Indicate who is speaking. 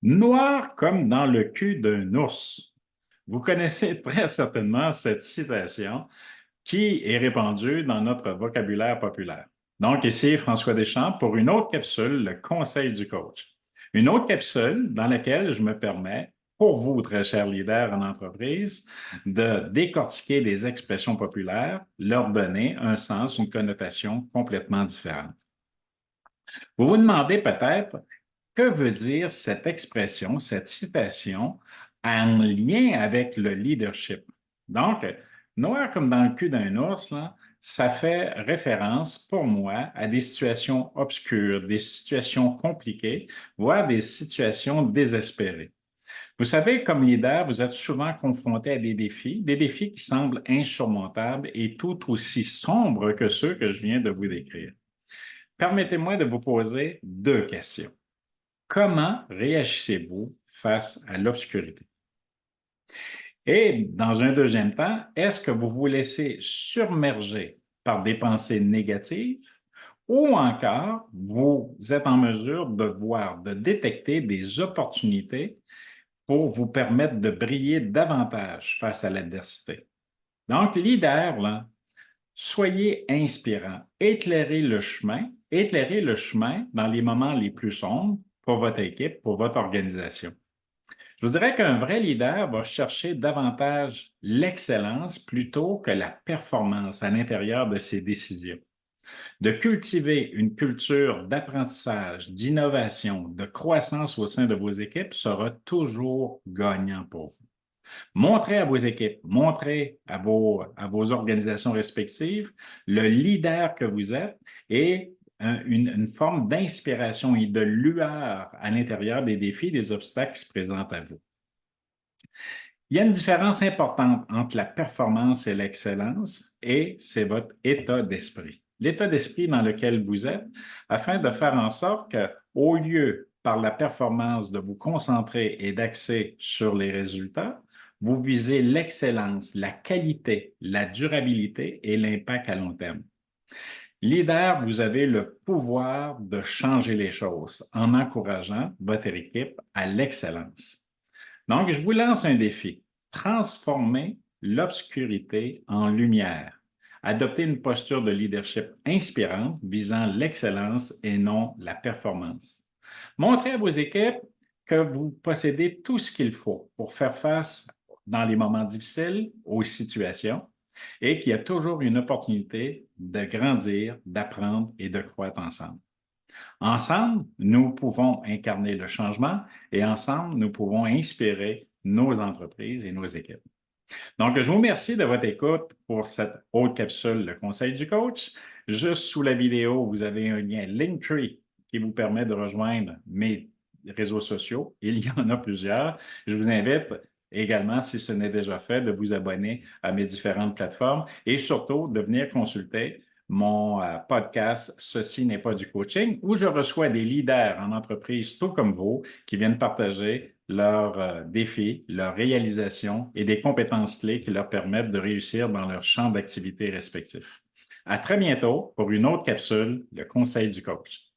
Speaker 1: Noir comme dans le cul d'un ours. Vous connaissez très certainement cette citation qui est répandue dans notre vocabulaire populaire. Donc, ici, François Deschamps pour une autre capsule, le conseil du coach. Une autre capsule dans laquelle je me permets, pour vous, très chers leaders en entreprise, de décortiquer des expressions populaires, leur donner un sens, une connotation complètement différente. Vous vous demandez peut-être, que veut dire cette expression, cette citation en lien avec le leadership? Donc, noir comme dans le cul d'un ours, là, ça fait référence pour moi à des situations obscures, des situations compliquées, voire des situations désespérées. Vous savez, comme leader, vous êtes souvent confronté à des défis qui semblent insurmontables et tout aussi sombres que ceux que je viens de vous décrire. Permettez-moi de vous poser deux questions. Comment réagissez-vous face à l'obscurité? Et dans un deuxième temps, est-ce que vous vous laissez submerger par des pensées négatives ou encore vous êtes en mesure de voir, de détecter des opportunités pour vous permettre de briller davantage face à l'adversité? Donc, leader, là, soyez inspirant, éclairez le chemin dans les moments les plus sombres pour votre équipe, pour votre organisation. Je vous dirais qu'un vrai leader va chercher davantage l'excellence plutôt que la performance à l'intérieur de ses décisions. De cultiver une culture d'apprentissage, d'innovation, de croissance au sein de vos équipes sera toujours gagnant pour vous. Montrez à vos équipes, montrez à vos organisations respectives le leader que vous êtes et une forme d'inspiration et de lueur à l'intérieur des défis, des obstacles qui se présentent à vous. Il y a une différence importante entre la performance et l'excellence et c'est votre état d'esprit. L'état d'esprit dans lequel vous êtes afin de faire en sorte que, au lieu par la performance de vous concentrer et d'axer sur les résultats, vous visez l'excellence, la qualité, la durabilité et l'impact à long terme. Leader, vous avez le pouvoir de changer les choses en encourageant votre équipe à l'excellence. Donc, je vous lance un défi. Transformer l'obscurité en lumière. Adoptez une posture de leadership inspirante visant l'excellence et non la performance. Montrez à vos équipes que vous possédez tout ce qu'il faut pour faire face dans les moments difficiles aux situations et qu'il y a toujours une opportunité de grandir, d'apprendre et de croître ensemble. Ensemble, nous pouvons incarner le changement et ensemble, nous pouvons inspirer nos entreprises et nos équipes. Donc, je vous remercie de votre écoute pour cette autre capsule, le conseil du coach. Juste sous la vidéo, vous avez un lien Linktree qui vous permet de rejoindre mes réseaux sociaux. Il y en a plusieurs. Je vous invite également, si ce n'est déjà fait, de vous abonner à mes différentes plateformes et surtout de venir consulter mon podcast Ceci n'est pas du coaching, où je reçois des leaders en entreprise, tout comme vous, qui viennent partager leurs défis, leurs réalisations et des compétences clés qui leur permettent de réussir dans leur champ d'activité respectif. À très bientôt pour une autre capsule, le conseil du coach.